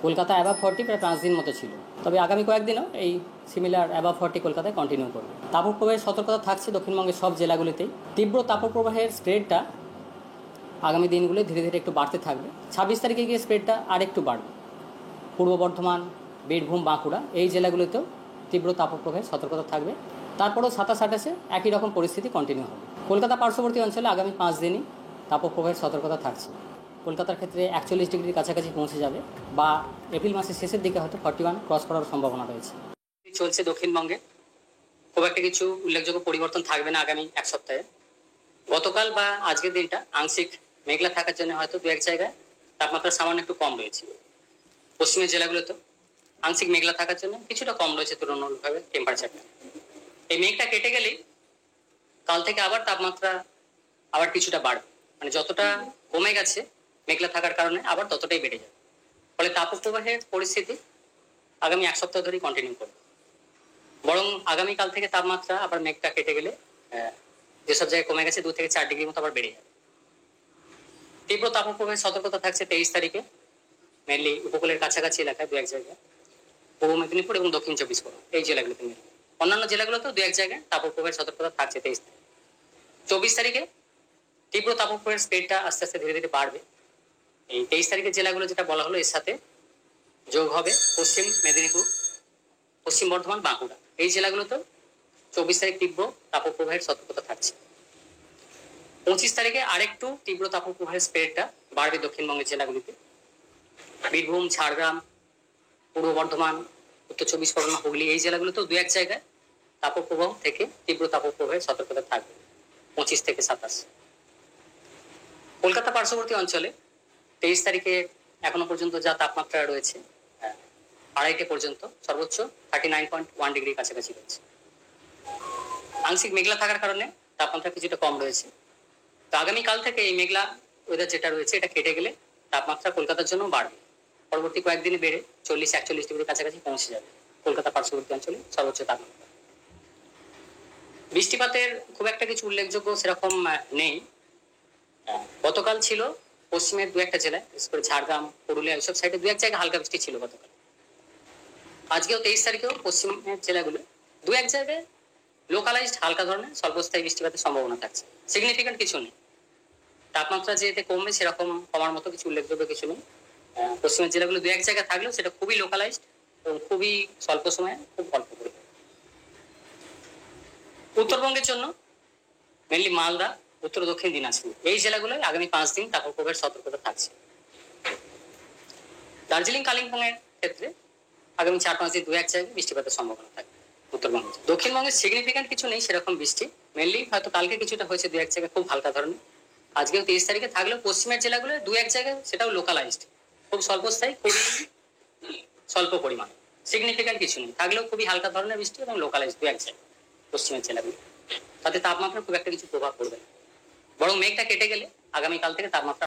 Kolkata above 40 প্রায় 5 দিন মতো ছিল, তবে আগামী কয়েকদিনও এই সিমিলার অ্যাবাভ 40 কলকাতায় কন্টিনিউ করবে। তাপপ্রবাহের সতর্কতা থাকছে দক্ষিণবঙ্গের সব জেলাগুলিতেই। তীব্র তাপপ্রবাহের স্প্রেডটা আগামী দিনগুলো ধীরে ধীরে একটু বাড়তে থাকবে। 26 তারিখে গিয়ে স্প্রেডটা আর একটু বাড়বে। পূর্ব বর্ধমান, বীরভূম, বাঁকুড়া এই জেলাগুলিতেও তীব্র তাপপ্রবাহের সতর্কতা থাকবে। তারপরেও 27-28-এ একই রকম পরিস্থিতি কন্টিনিউ হবে। কলকাতা পার্শ্ববর্তী অঞ্চলে আগামী 5 দিনই তাপপ্রবাহের সতর্কতা থাকছে। কলকাতার ক্ষেত্রে 41 ডিগ্রির কাছাকাছি পৌঁছে যাবে, বা এপ্রিল মাসের শেষের দিকে হয়তো 41 ক্রস করার সম্ভাবনা রয়েছে। চলছে দক্ষিণবঙ্গে, খুব একটা কিছু উল্লেখযোগ্য পরিবর্তন থাকবে না আগামী এক সপ্তাহে। গতকাল বা আজকের দিনটা আংশিক মেঘলা থাকার জন্য হয়তো দু এক জায়গায় তাপমাত্রা সামান্য একটু কম রয়েছে। পশ্চিমের জেলাগুলোতে আংশিক মেঘলা থাকার জন্য কিছুটা কম রয়েছে তুলনামূলকভাবে টেম্পারেচারটা। এই মেঘটা কেটে গেলেই কাল থেকে আবার তাপমাত্রা আবার কিছুটা বাড়বে, মানে যতটা কমে গেছে মেঘলা থাকার কারণে আবার ততটাই বেড়ে যাবে। ফলে তাপপ্রবাহের পরিস্থিতি আগামী এক সপ্তাহ ধরেই কন্টিনিউ করবে। বরং আগামীকাল থেকে তাপমাত্রা আবার মেঘটা কেটে গেলে যেসব জায়গায় কমে গেছে 2 থেকে 4 ডিগ্রি মতো আবার বেড়ে যাবে। তীব্র তাপপ্রবাহের সতর্কতা থাকছে 23 তারিখে মেনলি উপকূলের কাছাকাছি এলাকায় দু এক জায়গায়, পূর্ব মেদিনীপুর এবং দক্ষিণ 24 পরগনা এই জেলাগুলোতে মেনলি। অন্যান্য জেলাগুলোতেও দু এক জায়গায় তাপপ্রবাহের সতর্কতা থাকছে 23 তারিখ। 24 তারিখে তীব্র তাপপ্রবাহের স্পিডটা আস্তে আস্তে ধীরে ধীরে বাড়বে। এই 23 তারিখের জেলাগুলো যেটা বলা হলো এর সাথে যোগ হবে পশ্চিম মেদিনীপুর, পশ্চিম বর্ধমান, বাঁকুড়া এই জেলাগুলোতেও 24 তারিখ তীব্র তাপপ্রবাহের সতর্কতা থাকছে। 25 তারিখে আরেকটু তীব্র তাপপ্রবাহের স্প্রেডটা বাড়বে দক্ষিণবঙ্গের জেলাগুলিতে। বীরভূম, ঝাড়গ্রাম, পূর্ব বর্ধমান, উত্তর 24 পরগনা, হুগলি এই জেলাগুলোতেও দু এক জায়গায় তাপপ্রবাহ থেকে তীব্র তাপপ্রবাহের সতর্কতা থাকবে 25 থেকে 27। কলকাতা পার্শ্ববর্তী অঞ্চলে 23 তারিখে এখনো পর্যন্ত যা তাপমাত্রা রয়েছে 2:30 পর্যন্ত সর্বোচ্চ 39.1 ডিগ্রির কাছাকাছি রয়েছে। আংশিক মেঘলা থাকার কারণে তাপমাত্রা কিছুটা কম রয়েছে। তো আগামীকাল থেকে এই মেঘলা ওয়েদার যেটা রয়েছে এটা কেটে গেলে তাপমাত্রা কলকাতার জন্য বাড়বে। পরবর্তী কয়েকদিনে বেড়ে 40-41 ডিগ্রির কাছাকাছি পৌঁছে যাবে কলকাতা পার্শ্ববর্তী অঞ্চলে সর্বোচ্চ তাপমাত্রা। বৃষ্টিপাতের খুব একটা কিছু উল্লেখযোগ্য সেরকম নেই। গতকাল ছিল পশ্চিমের দু একটা জেলায়, বিশেষ করে ঝাড়গ্রাম, পুরুলিয়া এইসব সাইডে দু এক জায়গায় হালকা বৃষ্টি ছিল গতকাল। আজকেও 23 তারিখেও পশ্চিমের জেলাগুলো দু এক জায়গায় লোকালাইজড হালকা ধরনের স্বল্পস্থায়ী বৃষ্টিপাতের সম্ভাবনা থাকছে। সিগনিফিকেন্ট কিছু নেই। তাপমাত্রা যে এতে কমবে সেরকম কমার মতো কিছু উল্লেখযোগ্য কিছু নেই। পশ্চিমের জেলাগুলো দু এক জায়গায় থাকলেও সেটা খুবই লোকালাইজড এবং খুবই স্বল্প সময়ে খুব অল্প করে। উত্তরবঙ্গের জন্য মেনলি মালদা, উত্তর দক্ষিণ দিনাজপুর এই জেলাগুলোয় আগামী 5 দিন তাপপ্রবাহের সতর্কতা থাকছে। দার্জিলিং, কালিম্পং এর ক্ষেত্রে আগামী 4-5 দিন দু এক জায়গায় বৃষ্টিপাতের সম্ভাবনা থাকে উত্তরবঙ্গে। দক্ষিণবঙ্গের সিগনিফিকেন্ট কিছু নেই সেরকম বৃষ্টি, মেনলি হয়তো কালকে কিছুটা হয়েছে দু এক জায়গায় খুব হালকা ধরনের। আজকেও 23 তারিখে থাকলেও পশ্চিমের জেলাগুলো দু এক জায়গায় সেটাও লোকালাইজড, খুব স্বল্পস্থায়ী, খুবই স্বল্প পরিমাণ, সিগনিফিকেন্ট কিছু নেই, থাকলেও খুবই হালকা ধরনের বৃষ্টি এবং লোকালাইজড দু এক জায়গায় পশ্চিমের জেলাগুলো। তাতে তাপমাত্রা খুব একটা কিছু প্রভাব পড়বে না, বরং মেঘটা কেটে গেলে আগামীকাল থেকে তাপমাত্রা